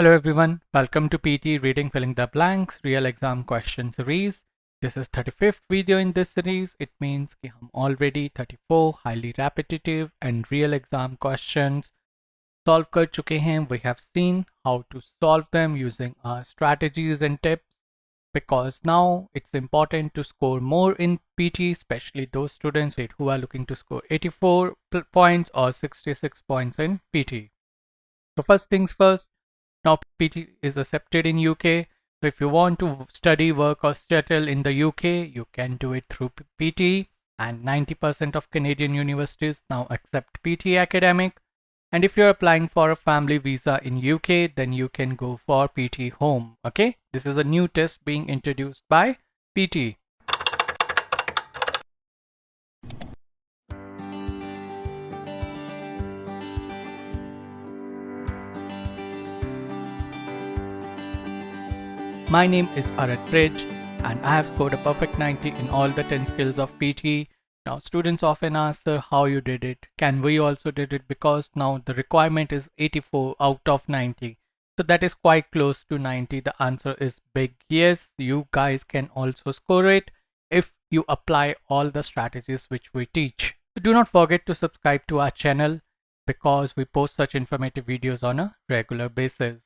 Hello everyone, welcome to PT Reading Filling the Blanks Real Exam Question Series. This is 35th video in this series. It means कि हम already 34 highly repetitive and real exam questions solve कर चुके हैं. We have seen how to solve them using our strategies and tips because now it's important to score more in PT, especially those students who are looking to score 84 points or 66 points in PT. So first things first, now PT is accepted in UK. So if you want to study, work or settle in the UK, you can do it through PT, and 90% of Canadian universities now accept PT academic. And if you're applying for a family visa in UK, then you can go for PT home. Okay, this is a new test being introduced by PT. My name is Bhrat Brij and I have scored a perfect 90 in all the 10 skills of PT. Now students often ask, sir, how you did it? Can we also did it? Because now the requirement is 84 out of 90. So that is quite close to 90. The answer is big yes. You guys can also score it if you apply all the strategies which we teach. So do not forget to subscribe to our channel because we post such informative videos on a regular basis.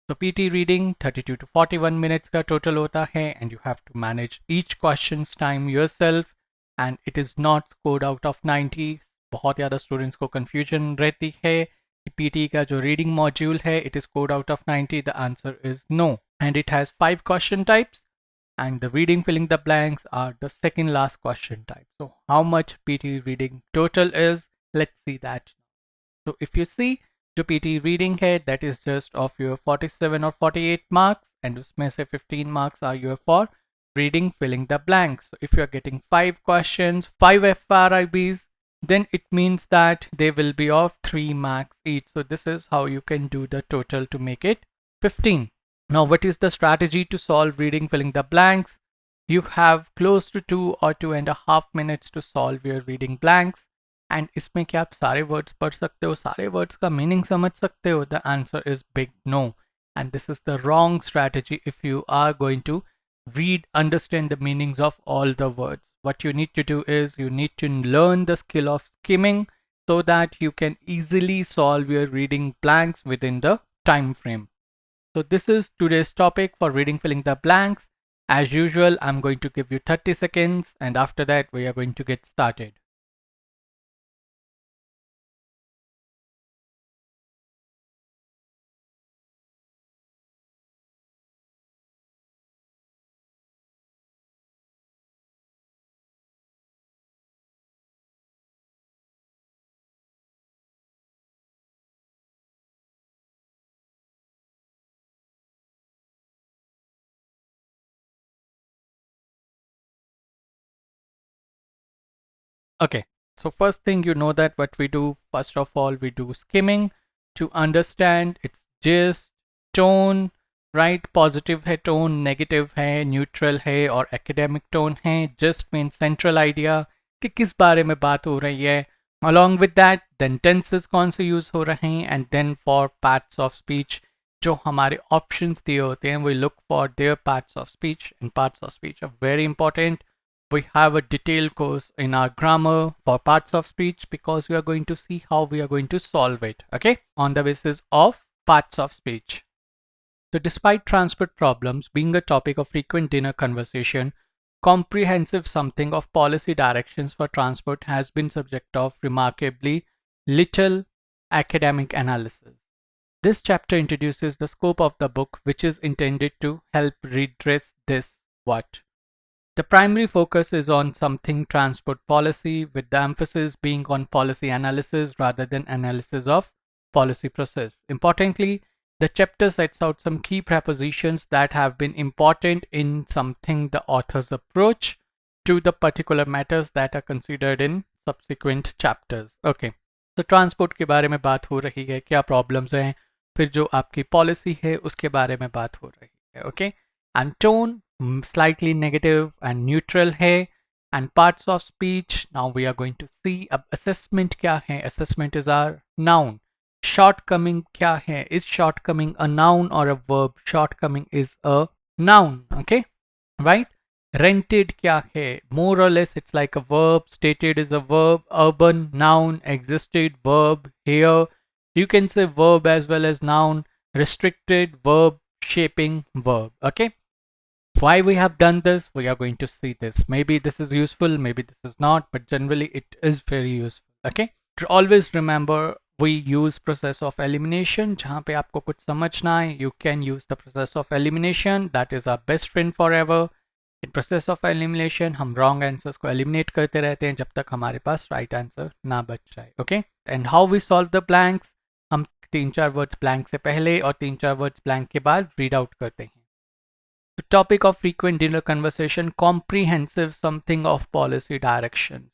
So PT reading 32 to 41 minutes का total होता है and you have to manage each question's time yourself and it is not scored out of 90. बहुत ज़्यादा students को confusion रहती है कि PT का जो reading module है it is scored out of 90. The answer is no, and it has 5 question types and the reading filling the blanks are the second last question type. So how much PT reading total is? Let's see that. So if you see जो PT reading है that is just of your 47 or 48 marks and उसमें से 15 marks are your for reading filling the blanks. So if you are getting 5 questions, 5 FRIBs, then it means that they will be of 3 marks each. So this is how you can do the total to make it 15. Now what is the strategy to solve reading filling the blanks? You have close to 2 or 2.5 minutes to solve your reading blanks. And इसमें क्या आप सारे words पढ़ सकते हो, सारे words का meaning समझ सकते हो? The answer is big no, and this is the wrong strategy if you are going to read, understand the meanings of all the words. What you need to do is you need to learn the skill of skimming so that you can easily solve your reading blanks within the time frame. So this is today's topic for reading filling the blanks. As usual, I'm going to give you 30 seconds and after that we are going to get started. Okay, so first thing you know that what we do, first of all, we do skimming to understand its gist, tone, right? Positive है tone, negative है, neutral है और academic tone है. Gist means central idea कि किस बारे में बात हो रही है. Along with that, then tenses कौन से use हो रहे हैं and then for parts of speech जो हमारे options दिए होते हैं, we look for their parts of speech, and parts of speech are very important. We have a detailed course in our grammar for parts of speech because we are going to see how we are going to solve it, okay, on the basis of parts of speech. So despite transport problems being a topic of frequent dinner conversation, comprehensive something of policy directions for transport has been subject of remarkably little academic analysis. This chapter introduces the scope of the book, which is intended to help redress this what. The primary focus is on something transport policy, with the emphasis being on policy analysis rather than analysis of policy process. Importantly, the chapter sets out some key propositions that have been important in something the author's approach to the particular matters that are considered in subsequent chapters. Okay, तो transport के बारे में बात हो रही है, क्या problems हैं, फिर जो आपकी पॉलिसी है उसके बारे में बात हो रही है. Okay, and tone slightly negative and neutral है, and parts of speech. Now we are going to see अब assessment क्या है. Assessment is our noun. shortcoming क्या है? Is shortcoming a noun or a verb? Shortcoming is a noun. Okay, right? Rented क्या है? More or less it's like a verb. Stated is a verb. Urban noun. Existed verb. Here you can say verb as well as noun. Restricted verb. Shaping verb. Okay, why we have done this, we are going to see this. Maybe this is useful, maybe this is not, but generally it is very useful. Okay, to always remember we use process of elimination. जहाँ पे आपको कुछ समझना है, you can use the process of elimination. That is our best friend forever. In process of elimination हम wrong answers को eliminate करते रहते हैं जब तक हमारे पास right answer ना बच जाए. Okay, and how we solve the blanks, हम 3-4 words blank से पहले और 3-4 words blank के बाद read out करते हैं. The topic of frequent dinner conversation, comprehensive something of policy directions.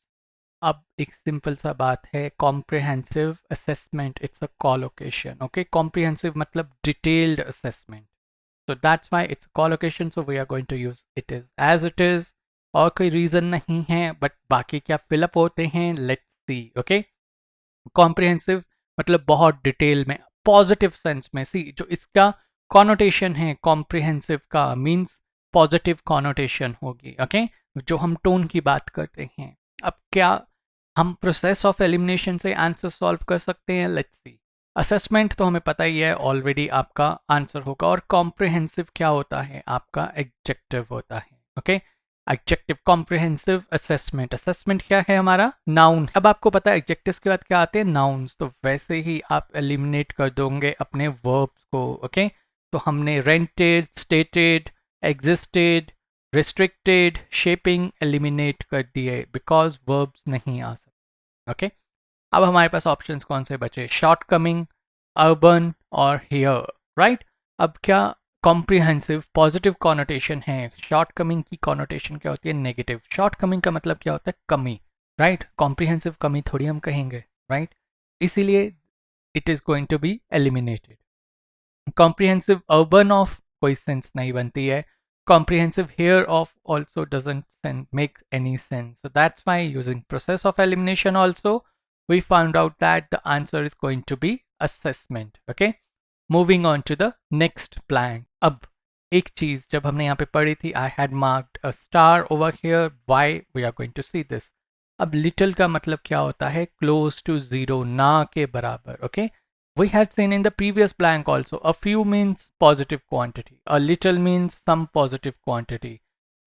अब एक सिंपल सा बात है, comprehensive assessment, it's a collocation. Okay, comprehensive मतलब detailed assessment. So that's why it's a collocation. So we are going to use it is as it is. और कोई reason नहीं है, but बाकी क्या fill up होते हैं, let's see. Okay, कॉम्प्रिहेंसिव मतलब बहुत डिटेल में, पॉजिटिव सेंस में. सी जो इसका कॉनोटेशन है कॉम्प्रिहेंसिव का मींस पॉजिटिव कॉनोटेशन होगी. ओके, जो हम टोन की बात करते हैं. अब क्या हम प्रोसेस ऑफ एलिमिनेशन से आंसर सॉल्व कर सकते हैं? Let's see. असेसमेंट तो हमें पता ही है ऑलरेडी, आपका आंसर होगा. और कॉम्प्रिहेंसिव क्या होता है? आपका एडजेक्टिव होता है. Okay, adjective comprehensive assessment. Assessment क्या है? हमारा नाउन. अब आपको पता है एडजेक्टिव्स के बाद क्या आते हैं? नाउन्स. तो वैसे ही आप एलिमिनेट कर दोगे अपने वर्ब्स को. ओके, तो हमने rented, stated, existed, restricted, shaping eliminate कर दिए बिकॉज वर्ब्स नहीं आ सकते. ओके, अब हमारे पास ऑप्शंस कौन से बचे? शॉर्टकमिंग, अर्बन और हियर. राइट, अब क्या कॉम्प्रिहेंसिव पॉजिटिव कॉनोटेशन है, शॉर्टकमिंग की कॉनोटेशन क्या होती है? नेगेटिव. शॉर्टकमिंग का मतलब क्या होता है? कमी. राइट, कॉम्प्रिहेंसिव कमी थोड़ी हम कहेंगे. राइट, इसीलिए it is going to be eliminated. Comprehensive urban of कोई सेंस नहीं बनती है. Comprehensive here of also doesn't make any sense. So that's why using process of elimination also we found out that the answer is going to be assessment. Okay, moving on to the next blank. अब एक चीज जब हमने यहाँ पे पढ़ी थी, I had marked a star over here. Why? We are going to see this. अब little का मतलब क्या होता है? Close to zero, ना के बराबर. Okay, we had seen in the previous blank also, a few means positive quantity, a little means some positive quantity.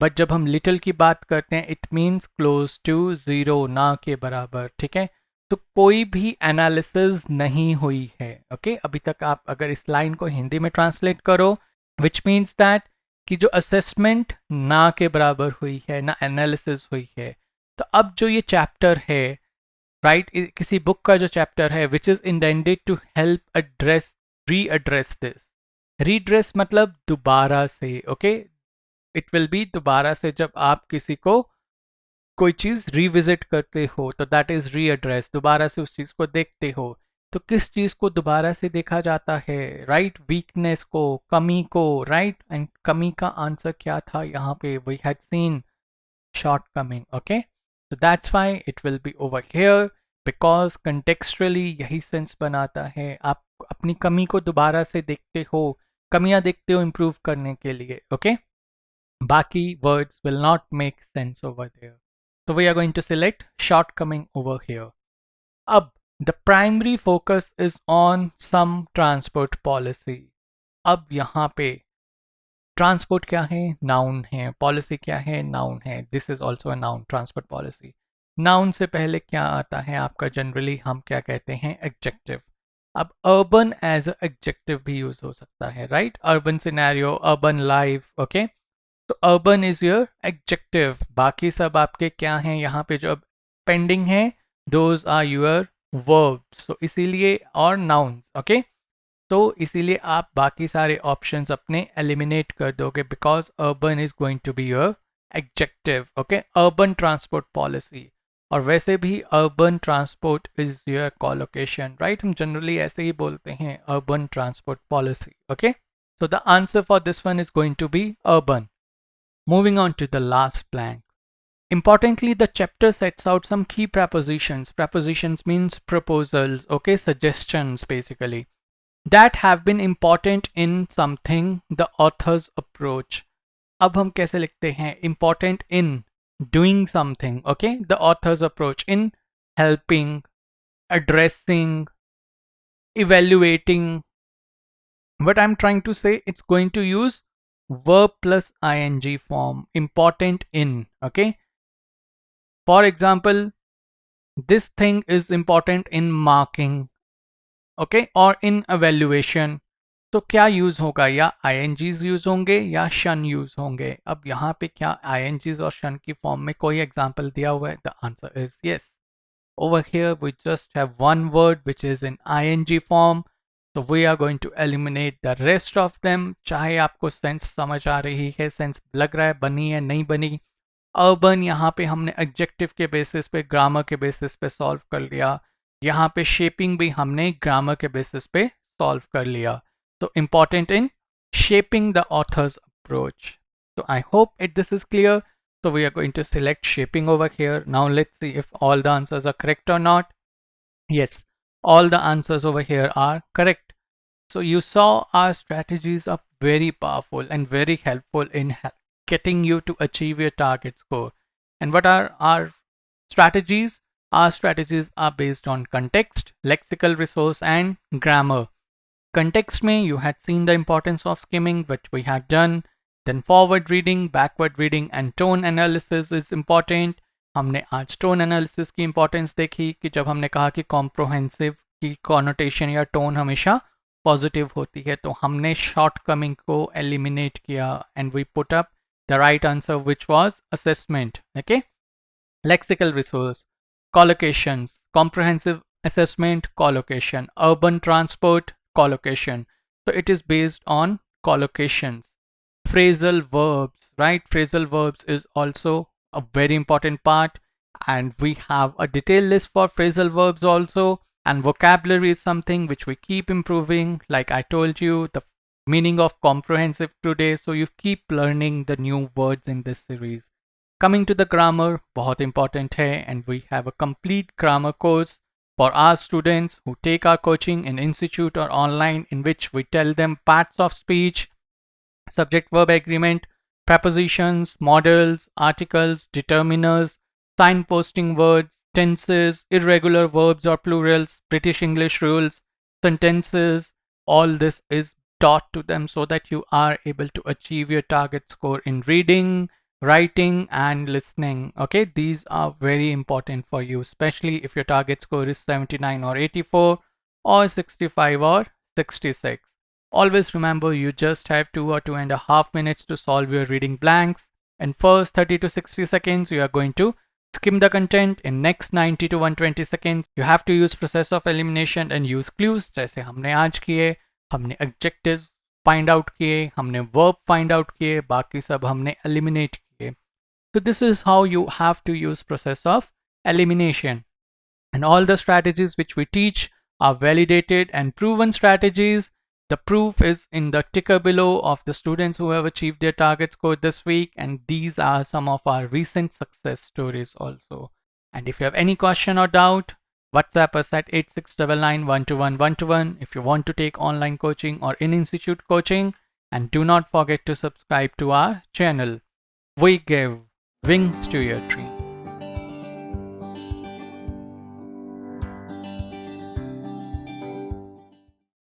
But जब हम little की बात करते हैं, it means close to zero, ना के बराबर. ठीक है, तो कोई भी एनालिसिस नहीं हुई है. ओके, अभी तक आप अगर इस लाइन को हिंदी में ट्रांसलेट करो, विच मीन्स दैट कि जो असेसमेंट ना के बराबर हुई है, ना एनालिसिस हुई है. तो अब जो ये चैप्टर है, राइट, किसी बुक का जो चैप्टर है which is intended to help address readdress this. Redress मतलब दोबारा से. ओके, इट विल बी दोबारा से. जब आप किसी को कोई चीज रिविजिट करते हो तो दैट इज रीएड्रेस. दोबारा से उस चीज को देखते हो, तो किस चीज को दोबारा से देखा जाता है? राइट, वीकनेस को, कमी को. राइट, एंड कमी का आंसर क्या था यहाँ पे? We had seen shortcoming. Okay, so that's why it will be over here because contextually यही सेंस बनाता है. आप अपनी कमी को दोबारा से देखते हो, कमियां देखते हो इंप्रूव करने के लिए. ओके, बाकी words will not make sense over there. So we are going to select shortcoming over here. Ab, the primary focus is on some transport policy. अब यहाँ पे ट्रांसपोर्ट क्या है? नाउन है. पॉलिसी क्या है? नाउन है. This is also a noun, transport policy. Noun से पहले क्या आता है आपका? जनरली हम क्या कहते हैं? एडजेक्टिव. अब अर्बन एज एडजेक्टिव भी यूज हो सकता है. Right, urban scenario, urban life. Okay, तो अर्बन इज योर एडजेक्टिव. बाकी सब आपके क्या हैं यहाँ पे जो पेंडिंग है? Those are your verbs. So इसीलिए, और नाउन्स. ओके, तो इसीलिए आप बाकी सारे ऑप्शंस अपने एलिमिनेट कर दोगे because urban is going to be your adjective. Okay, urban transport policy. और वैसे भी urban transport is your collocation. Right, हम जनरली ऐसे ही बोलते हैं urban transport policy. Okay, so the answer for this one is going to be urban. Moving on to the last blank. Importantly, the chapter sets out some key prepositions. Prepositions means proposals, okay, suggestions basically, that have been important in something the author's approach. अब हम कैसे लिखते हैं important in doing something, okay, the author's approach in helping, addressing, evaluating. What I'm trying to say, it's going to use verb plus ing form, important in, okay. For example, this thing is important in marking, okay, or in evaluation. तो क्या use होगा, या आईएनजीज use होंगे या शन use होंगे. अब यहाँ पे क्या आईएनजीज और शन की फॉर्म में कोई एग्जांपल दिया हुआ है? The answer is yes. Over here we just have one word which is in ing form, so we are going to eliminate the rest of them. चाहे आपको सेंस समझ आ रही है, सेंस लग रहा है बनी है नहीं बनी. अर्बन यहाँ पे हमने एडजेक्टिव के बेसिस पे, ग्रामर के बेसिस पे सॉल्व कर लिया. यहाँ पे शेपिंग भी हमने ग्रामर के बेसिस पे सॉल्व कर लिया. So important in shaping the author's approach. So I hope this is clear. So we are going to select shaping over here. Now let's see if all the answers are correct or not. Yes, all the answers over here are correct. So you saw our strategies are very powerful and very helpful in getting you to achieve your target score. And what are our strategies? Our strategies are based on context, lexical resource, and grammar. Context में you had seen the importance of skimming, which we had done. Then forward reading, backward reading, and tone analysis is important. हमने आज tone analysis की importance देखी कि जब हमने कहा कि comprehensive की connotation या tone हमेशा positive होती है, तो हमने shortcoming को eliminate किया and we put up the right answer, which was assessment. Okay. Lexical resource, collocations, comprehensive assessment, collocation, urban transport, collocation. So it is based on collocations. Phrasal verbs, right? Phrasal verbs is also a very important part, and we have a detailed list for phrasal verbs also. And vocabulary is something which we keep improving. Like I told you, the meaning of comprehensive today, so you keep learning the new words in this series. Coming to the grammar, बहुत important है, and we have a complete grammar course for our students who take our coaching in institute or online, in which we tell them parts of speech, subject verb agreement, prepositions, modals, articles, determiners, signposting words, tenses, irregular verbs or plurals, British English rules, sentences. All this is taught to them so that you are able to achieve your target score in reading, writing, and listening. Okay, these are very important for you, especially if your target score is 79 or 84 or 65 or 66. Always remember, you just have 2 or 2.5 minutes to solve your reading blanks. In first 30 to 60 seconds, you are going to skim the content. In next 90 to 120 seconds, you have to use process of elimination and use clues, जैसे हमने आज किए. हमने adjectives find out किए, हमने verb find out किए, बाकी सब हमने eliminate किए. So this is how you have to use process of elimination. And all the strategies which we teach are validated and proven strategies. The proof is in the ticker below of the students who have achieved their target score this week, and these are some of our recent success stories also. And if you have any question or doubt, WhatsApp us at 8699121121 if you want to take online coaching or in-institute coaching, and do not forget to subscribe to our channel. We give wings to your dreams.